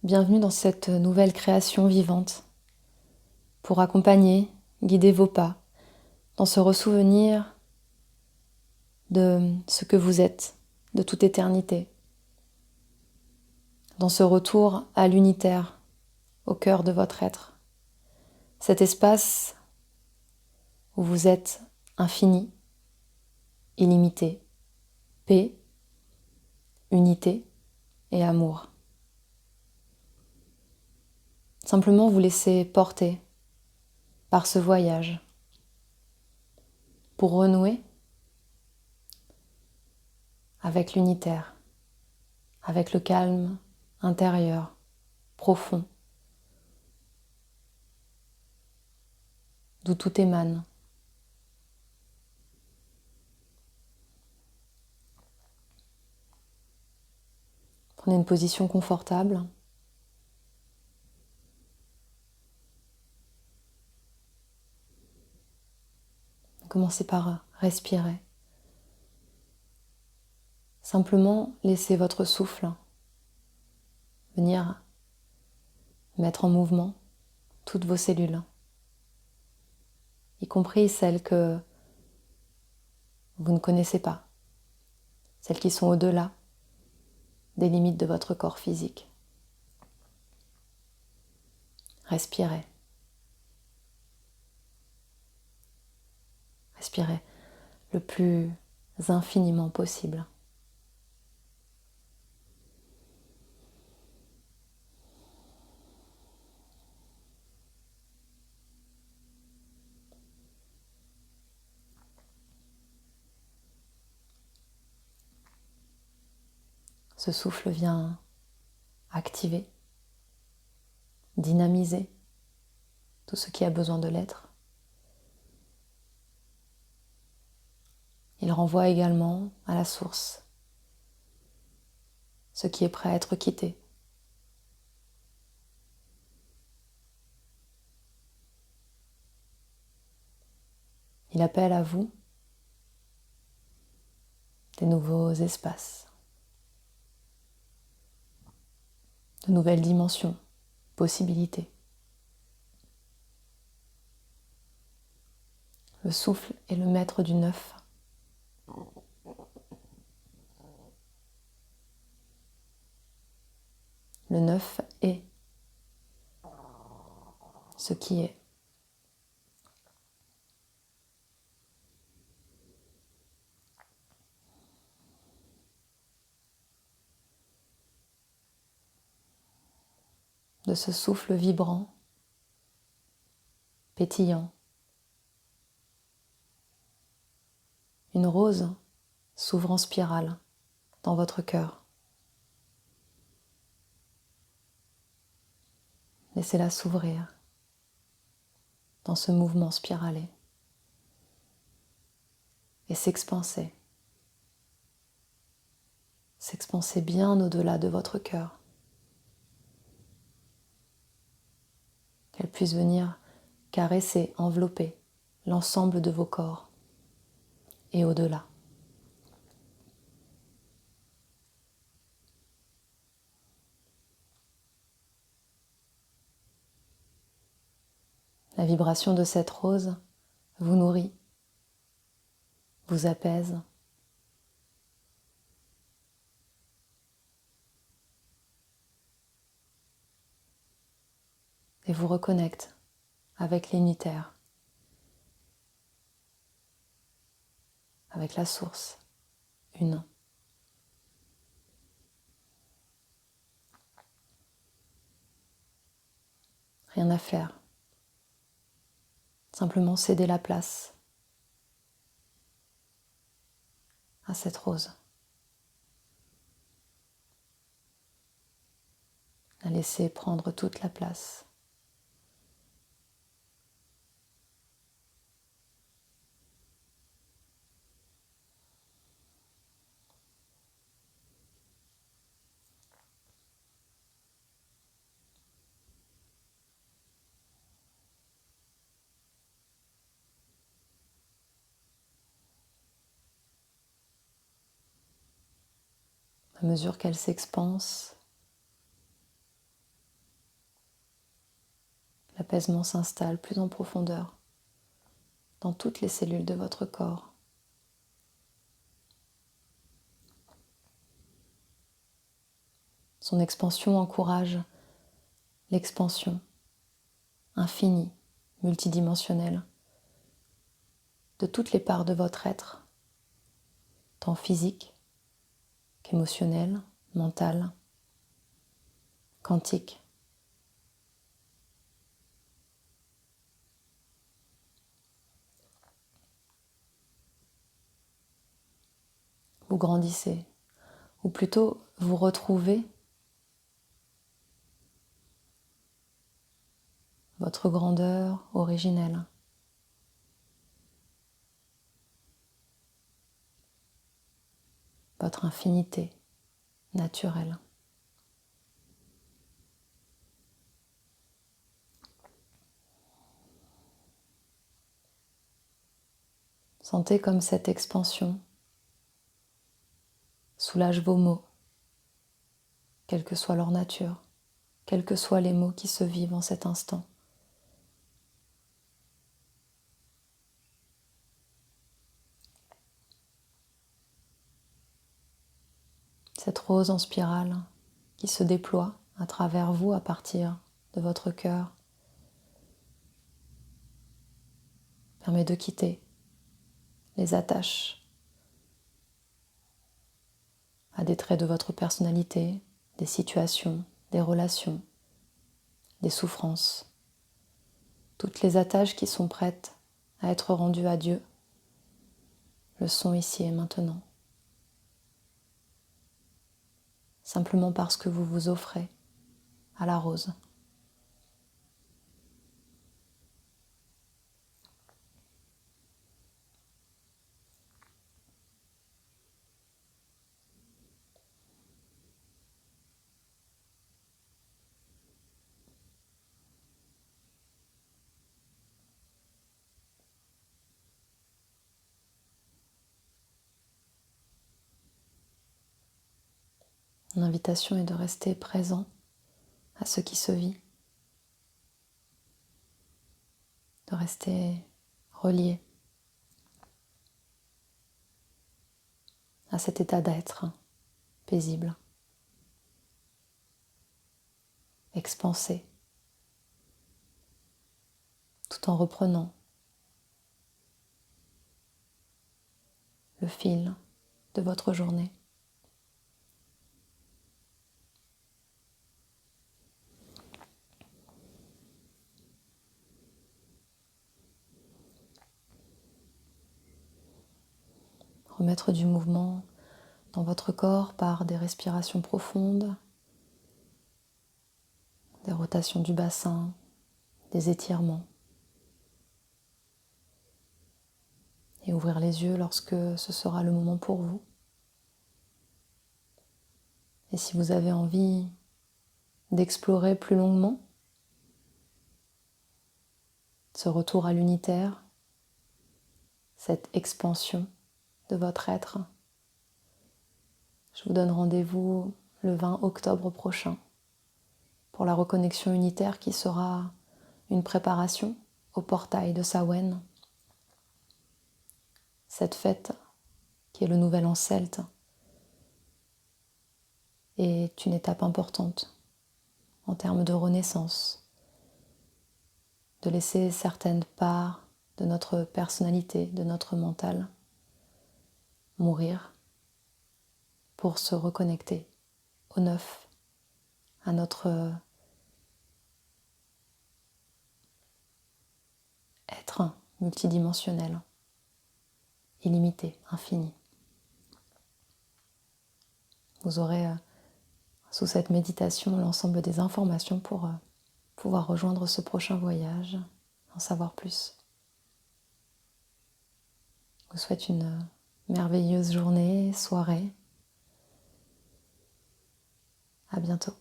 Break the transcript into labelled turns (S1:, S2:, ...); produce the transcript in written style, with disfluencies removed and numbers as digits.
S1: Bienvenue dans cette nouvelle création vivante pour accompagner, guider vos pas dans ce ressouvenir de ce que vous êtes, de toute éternité, dans ce retour à l'unitaire, au cœur de votre être, cet espace où vous êtes infini, illimité, paix, unité et amour. Simplement vous laisser porter par ce voyage pour renouer avec l'unitaire, avec le calme intérieur, profond, d'où tout émane. Prenez une position confortable. Commencez par respirer. Simplement laissez votre souffle venir mettre en mouvement toutes vos cellules, y compris celles que vous ne connaissez pas, celles qui sont au-delà des limites de votre corps physique. Respirez. Respirez le plus infiniment possible. Ce souffle vient activer, dynamiser tout ce qui a besoin de l'être. Il renvoie également à la source, ce qui est prêt à être quitté. Il appelle à vous des nouveaux espaces, de nouvelles dimensions, possibilités. Le souffle est le maître du neuf. Le neuf est ce qui est. De ce souffle vibrant, pétillant, une rose s'ouvre en spirale dans votre cœur. Laissez-la s'ouvrir dans ce mouvement spiralé et s'expanser bien au-delà de votre cœur. Qu'elle puisse venir caresser, envelopper l'ensemble de vos corps et au-delà. La vibration de cette rose vous nourrit, vous apaise, et vous reconnecte avec l'unitaire, avec la source, une. Rien à faire, simplement céder la place à cette rose. La laisser prendre toute la place. À mesure qu'elle s'expanse, L'apaisement s'installe plus en profondeur dans toutes les cellules de votre corps. Son expansion encourage l'expansion infinie, multidimensionnelle, de toutes les parts de votre être, tant physique qu'émotionnel, mental, quantique. Vous grandissez, ou plutôt vous retrouvez votre grandeur originelle. Votre infinité naturelle. Sentez comme cette expansion soulage vos maux, quelle que soit leur nature, quels que soient les mots qui se vivent en cet instant. Cette rose en spirale qui se déploie à travers vous à partir de votre cœur permet de quitter les attaches à des traits de votre personnalité, des situations, des relations, des souffrances. Toutes les attaches qui sont prêtes à être rendues à Dieu le sont ici et maintenant. Simplement parce que vous vous offrez à la rose. Mon invitation est de rester présent à ce qui se vit, de rester relié à cet état d'être paisible, expansé, tout en reprenant le fil de votre journée. Remettre du mouvement dans votre corps par des respirations profondes, des rotations du bassin, des étirements. Et ouvrir les yeux lorsque ce sera le moment pour vous. Et si vous avez envie d'explorer plus longuement ce retour à l'unitaire, cette expansion de votre être, je vous donne rendez-vous le 20 octobre prochain pour la reconnexion unitaire qui sera une préparation au portail de Samhain, cette fête qui est le nouvel an celte est une étape importante en termes de renaissance, de laisser certaines parts de notre personnalité, de notre mental mourir pour se reconnecter au neuf, à notre être multidimensionnel, illimité, infini. Vous aurez sous cette méditation l'ensemble des informations pour pouvoir rejoindre ce prochain voyage, en savoir plus. Je vous souhaite une merveilleuse journée, soirée. À bientôt.